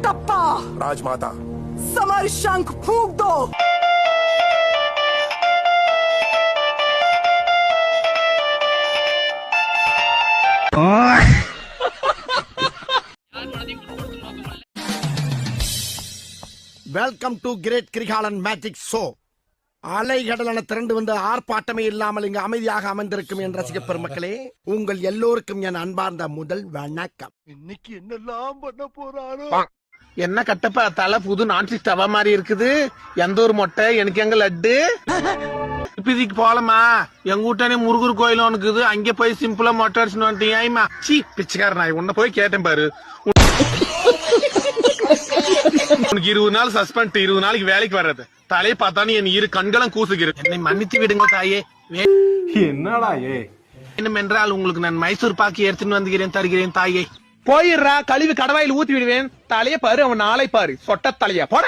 कटप्पा राजमाता summer शंख फूंक दो। Welcome to great Kirikalan magic show. அலைகடலான திரண்டு வந்து ஆர்ப்பாட்டமே இல்லாமல் இங்கு அமைதியாக அமைந்திருக்கும் என் ரசிக பெருமக்களே, உங்கள் எல்லோருக்கும் என் அன்பார்ந்த முதல் வணக்கம். இன்னைக்கு என்னெல்லாம் பண்ண போறாரோ? என்ன கட்டப்பா தலை புது நான்ஸ்டிக் தவா மாதிரி இருக்குது. எந்த ஒரு மொட்டை எனக்கு எங்க லட்டு இப்பதிக்கு போலமா எங்க வீட்டானே முருகர் கோயில் இருக்குது. அங்க போய் சிம்பிளா மொட்டை அடிச்சுன்னு வந்துட்டீங்க. சீ பிச்சைக்கார நாய் உன்ன போய் கேட்டேன் பாரு. உனக்கு 20 நாள் சஸ்பெண்ட், 20 நாளைக்கு வேலைக்கு வர்றது. தலையை பார்த்தானு என் இரு கண்களும் கூசுகிறது. என்னை மன்னித்து விடுங்க தாயே. என்னடா என்னமென்றால் உங்களுக்கு நான் மைசூர் பாக்கி எடுத்துன்னு வந்துகிறேன் தருகிறேன் தாயே. போயிடுறா, கழிவு கடவாயில் ஊத்தி விடுவேன். தலைய பாரு, அவன் நாளை பாரு, சொட்ட தலையா போற.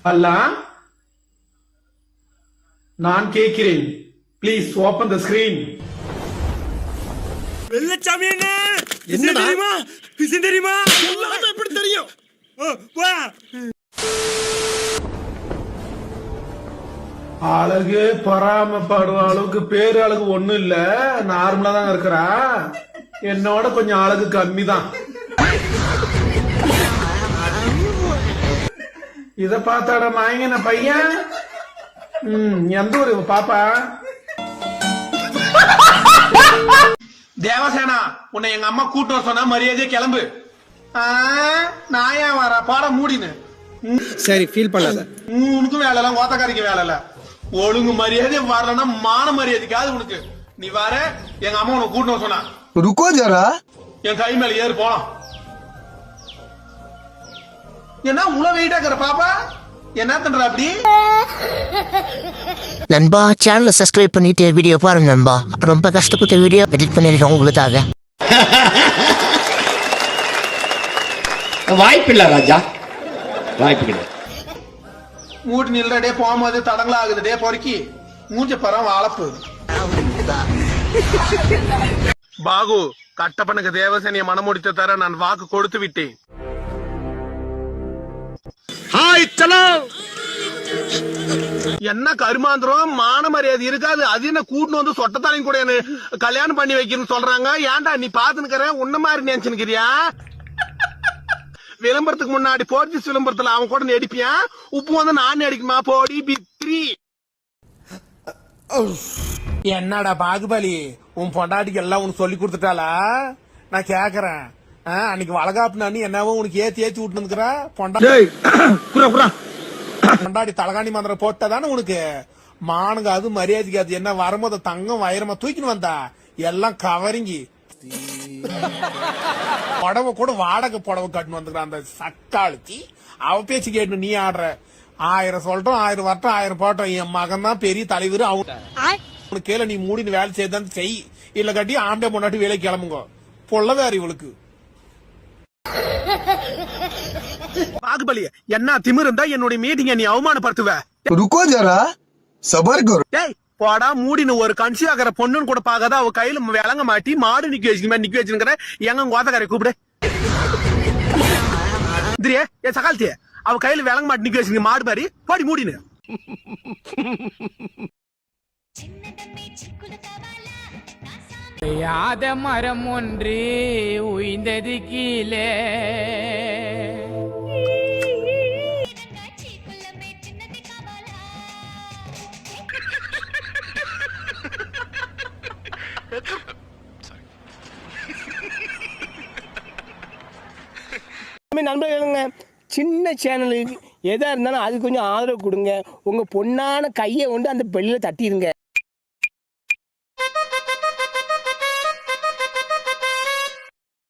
அல்ல நான் கேட்கிறேன், please open the screen. Vellachami என்னடா தெரியுமா? விஷயம் தெரியுமா? எல்லாமே எப்படி தெரியும்? வா. அழகு பராமப்படுற அளவுக்கு பேரு அழகு ஒண்ணும் இல்ல, நார்மலா தான் இருக்கிறா. என்னோட கொஞ்சம் அழகு கம்மி தான். இத பார்த்தாட மாயங்க பையன். எந்த ஊரு பாப்பா? தேவசேனா, உன்னை எங்க அம்மா கூட்டு வர சொன்னா மரியாதையா கிளம்பு. நான் ஏன் வர பாட மூடினு. சரி ஃபீல் பண்ணாத. உனக்கும் வேலை இல்ல, ஓத்தக்காரிக்கு வேலை இல்ல. ஒழுங்கு மரியாதை வரலன்னா மான மரியாதைக்காது உனக்கு. நீ வர, எங்க அம்மா உனக்கு கூட்டு வர சொன்னா. रुको जरा. என் கை மேல ஏறு போலாம். என்ன உள்ள வெயிட்டா இருக்கிற பாப்பா? என்ன பண்ற அப்படி? நண்பா சேனலை சப்ஸ்கிரைப் பண்ணிட்டு வீடியோ பாருங்க நண்பா. ரொம்ப கஷ்டப்பட்ட வீடியோ எடிட் பண்ணிருக்கோம் உங்களுக்காக. வாய்ப்பில்லை ராஜா, வாய்ப்பு. மூட்டு நில்றடே போகும்போது தடங்களா ஆகுது. டே பொறுக்கி மூஞ்ச பரம் வாழப்பு. பாகு, கட்டப்பனுக்கு தேவசேனிய மனமுடித்த தர நான் வாக்கு கொடுத்து விட்டேன். ஹாய் சலோ. என்ன கருமாந்திரம், மான மரியாதை இருக்காது. அது என்ன கூட்டு வந்து சொட்டத்தாலையும் கூட என்ன கல்யாணம் பண்ணி வைக்கணும்னு சொல்றாங்க. ஏன்டா நீ பாத்துனுக்கிற உன்ன மாதிரி நினைச்சுக்கிறியா? விளம்பரத்துக்கு முன்னாடி போர்ச்சுஸ் விளம்பரத்துல அவன் கூட நடிப்பியா? உப்பு வந்து நான் அடிக்குமா? போடி பித்ரி. என்னடா பாகுபலி, உன் பொண்டாட்டிக்கு எல்லாம் உனக்கு சொல்லி கொடுத்துட்டாளா? நான் கேக்குறேன். அன்னைக்கு வளகாப்பு நான் என்னவோ உனக்கு ஏத்தி விட்டுனுக்குற பொண்டாட்டி தலகாணி மந்திரம் போட்டதானே உனக்கு மானுங்க. அது மரியாதைக்கு அது என்ன வரும்போது தங்கம் வைரமா தூக்கின்னு வந்தா எல்லாம் கவரிங்கி புடவை கூட வாடகை புடவை கட்டுன்னு வந்துக்கிற அந்த சக்காளுக்கு அவ பேச்சு கேட்டு நீ ஆடுற. 1000 சொல்லட்டும், 1000 வரட்டும், 1000 போட்டோம். என் மகன் தான் பெரிய தலைவர். அவனுக்கு கேள, நீ மூடின்னு வேலை செய்தான் செய். இல்ல கட்டி ஆம்பளை பொண்டாட்டி வேலைக்கு கிளம்புங்க. பொல்ல வேற இவளுக்கு. பாகுபலி, என்ன திமிர் இருந்தா என்னுடைய மீட்டிங்க நீ அவமானப்படுத்துவ. रुको जरा, सबर करो. டேய் போடா மூடின்னு. ஒரு கன்சி ஆகிற பொண்ணுன்னு கூட பாக்காத அவ கையில விளங்க மாட்டி மாடு நிக்க வச்சுக்கிற. எங்க கோத்தக்காரை கூப்பிடு. ஏ சகால்த்திய, அவ கையில விளங்க மாட்டி நிக்க வச்சுங்க மாடு மாதிரி. போடி மூடினு. யாத மரம் ஒன்று உய்ந்தது கீழே. நண்பர்களுங்க, சின்ன சேனலுக்கு எதா இருந்தாலும் அது கொஞ்சம் ஆதரவு கொடுங்க. உங்க பொண்ணான கையை கொண்டு அந்த பெல்லில தட்டிடுங்க.